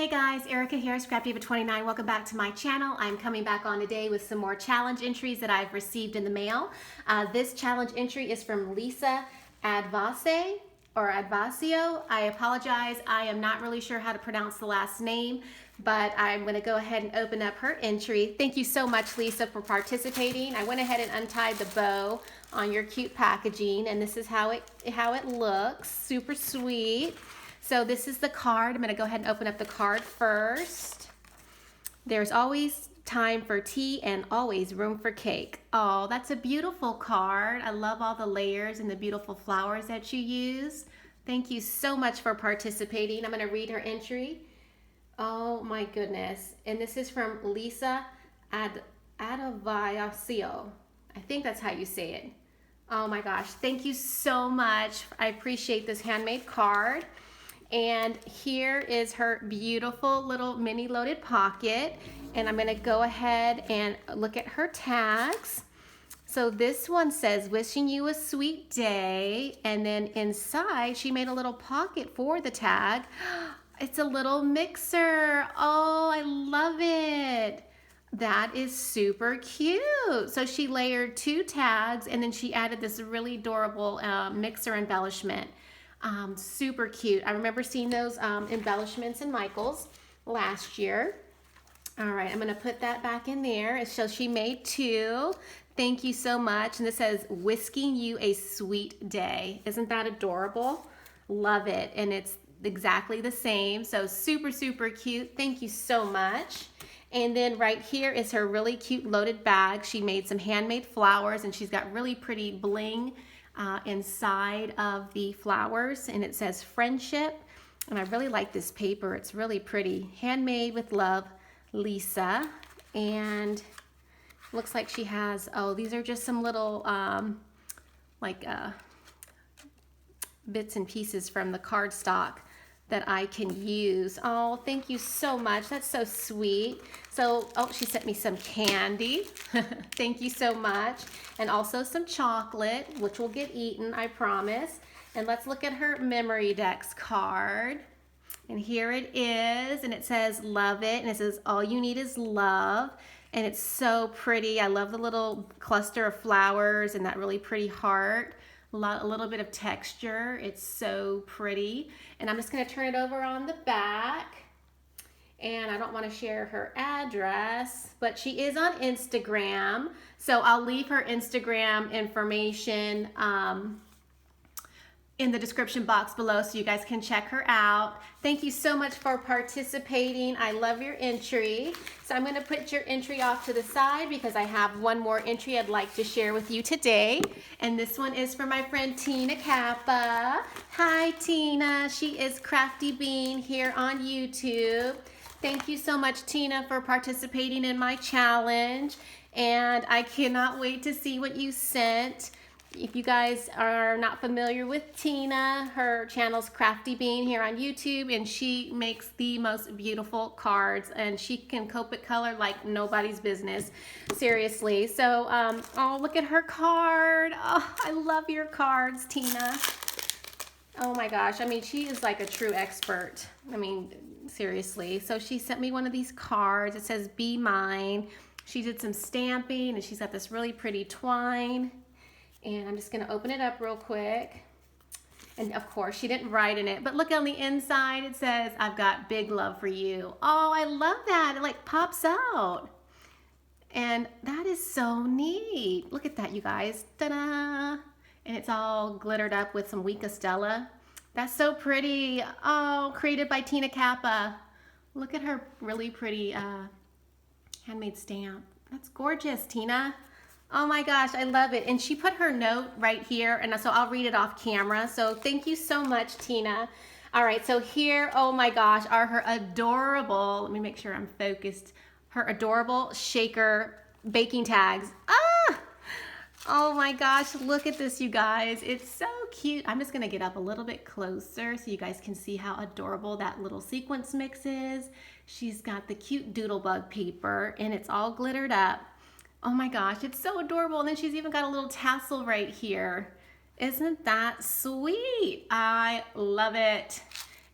Hey guys, Erica here, Scrapdivatwentynine. Welcome back to my channel. I'm coming back on today with some more challenge entries that I've received in the mail. This challenge entry is from Lisa Adovasio or Adovasio. I apologize. I am not really sure how to pronounce the last name, but I'm going to go ahead and open up her entry. Thank you so much, Lisa, for participating. I went ahead and untied the bow on your cute packaging, and this is how it looks. Super sweet. So this is the card. I'm going to go ahead and open up the card first. There's always time for tea and always room for cake. Oh, that's a beautiful card. I love all the layers and the beautiful flowers that you use. Thank you so much for participating. I'm going to read her entry. Oh my goodness. And this is from Lisa Adovasio. I think that's how you say it. Oh my gosh. Thank you so much. I appreciate this handmade card. And here is her beautiful little mini loaded pocket. And I'm gonna go ahead and look at her tags. So this one says, wishing you a sweet day. And then inside, she made a little pocket for the tag. It's a little mixer. Oh, I love it. That is super cute. So she layered two tags and then she added this really adorable mixer embellishment. Super cute. I remember seeing those embellishments in Michael's last year. All right, I'm gonna put that back in there. So she made two. Thank you so much. And this says, wishing you a sweet day. Isn't that adorable? Love it. And it's exactly the same. So super, super cute. Thank you so much. And then right here is her really cute loaded bag. She made some handmade flowers and she's got really pretty bling inside of the flowers, and it says friendship. And I really like this paper. It's really pretty. Handmade with love, Lisa. And looks like she has, oh, these are just some little bits and pieces from the cardstock that I can use. Oh, thank you so much. That's so sweet. So, oh, she sent me some candy. Thank you so much. And also some chocolate, which will get eaten, I promise. And let's look at her memory decks card. And here it is. And it says, love it. And it says, all you need is love. And it's so pretty. I love the little cluster of flowers and that really pretty heart. A little bit of texture. It's so pretty. And I'm just going to turn it over on the back. And I don't want to share her address, but she is on Instagram. So I'll leave her Instagram information in the description box below so you guys can check her out. Thank you so much for participating. I love your entry. So I'm going to put your entry off to the side because I have one more entry I'd like to share with you today. And this one is for my friend Tina Cappa. Hi Tina, she is Crafty Bean here on YouTube. Thank you so much, Tina, for participating in my challenge. And I cannot wait to see what you sent. If you guys are not familiar with Tina, her channel's Crafty Bean here on YouTube, and she makes the most beautiful cards, and she can cope it color like nobody's business. Seriously. So, oh, look at her card. Oh, I love your cards, Tina. Oh my gosh. I mean, she is like a true expert. I mean, seriously. So she sent me one of these cards. It says, be mine. She did some stamping, and she's got this really pretty twine. And I'm just going to open it up real quick. And of course, she didn't write in it. But look on the inside, it says, I've got big love for you. Oh, I love that. It like pops out. And that is so neat. Look at that, you guys. Ta-da! And it's all glittered up with some Weka Stella. That's so pretty. Oh, created by Tina Cappa. Look at her really pretty handmade stamp. That's gorgeous, Tina. Oh my gosh, I love it. And she put her note right here, and so I'll read it off camera. So thank you so much, Tina. All right, so here, oh my gosh, are her adorable, let me make sure I'm focused, her adorable shaker baking tags. Ah! Oh my gosh, look at this, you guys. It's so cute. I'm just gonna get up a little bit closer so you guys can see how adorable that little sequence mix is. She's got the cute doodlebug paper, and it's all glittered up. Oh my gosh, it's so adorable. And then she's even got a little tassel right here. Isn't that sweet? I love it.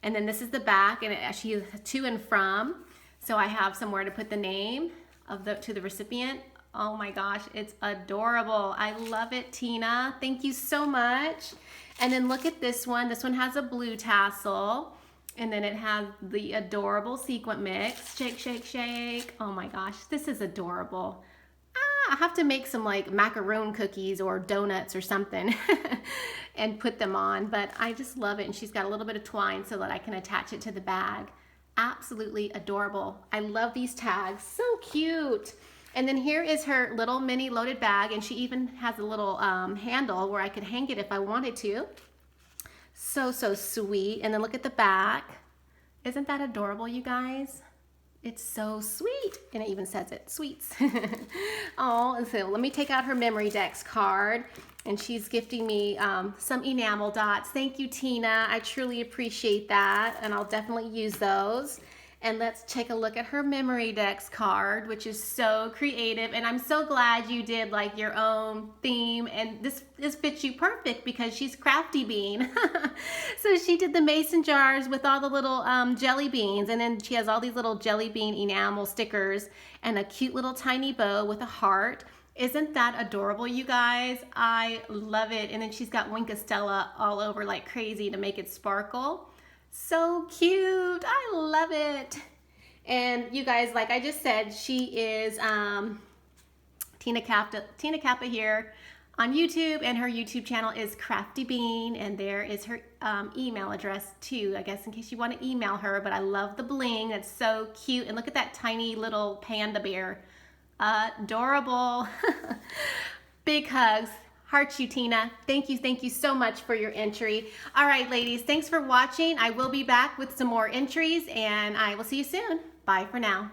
And then this is the back, and it actually is to and from. So I have somewhere to put the name of to the recipient. Oh my gosh, it's adorable. I love it, Tina. Thank you so much. And then look at this one. This one has a blue tassel. And then it has the adorable sequin mix. Shake, shake, shake. Oh my gosh, this is adorable. I have to make some like macaroon cookies or donuts or something and put them on, but I just love it. And she's got a little bit of twine so that I can attach it to the bag. Absolutely adorable. I love these tags, so cute. And then here is her little mini loaded bag, and she even has a little handle where I could hang it if I wanted to. So, so sweet. And then look at the back. Isn't that adorable, you guys? It's so sweet, and it even says it, sweets. Oh, and so let me take out her Memory Decks card, and she's gifting me some enamel dots. Thank you, Tina. I truly appreciate that, and I'll definitely use those. And let's take a look at her Memory Decks card, which is so creative. And I'm so glad you did like your own theme. And this fits you perfect because she's Crafty Bean. So she did the mason jars with all the little jelly beans. And then she has all these little jelly bean enamel stickers and a cute little tiny bow with a heart. Isn't that adorable, you guys? I love it. And then she's got Wink Stella all over like crazy to make it sparkle. So cute. I love it. And you guys, like I just said, she is Tina Cappa here on YouTube, and her YouTube channel is Crafty Bean, and there is her email address too, I guess, in case you want to email her. But I love the bling. It's so cute. And look at that tiny little panda bear. Adorable. Big hugs. Hearts you, Tina. Thank you so much for your entry. All right, ladies, thanks for watching. I will be back with some more entries, and I will see you soon. Bye for now.